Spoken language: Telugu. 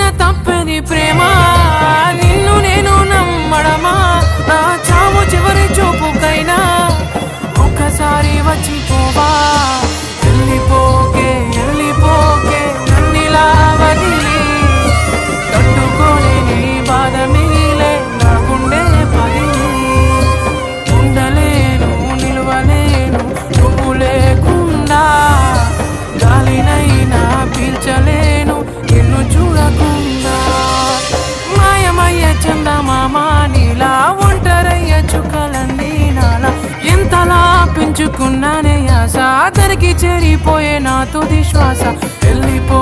చేసిన తప్పని ప్రేమ నిన్ను నేను నమ్మడమా నా చావు చివరి చూపుకైనా ఒక్కసారి వచ్చిపోవా వెళ్ళిపోకే వెళ్ళిపోకే నన్నిలా వదిలి తట్టుకోలేని బాధ మిగిలే నా గుండె పగిలి ఉండలేను నిలవలేను నువ్వు లేకుండా గాలినైనా పీల్చలేను నిన్ను చూడకుండా మాయమయ్య చందమామ నీలా ఒంటరయ్య చుక్కలన్నీ నాలా ఎంతలా పెంచుకున్నానే ఆశ దరికి చేరిపోయే నా తుది శ్వాస వెళ్ళిపో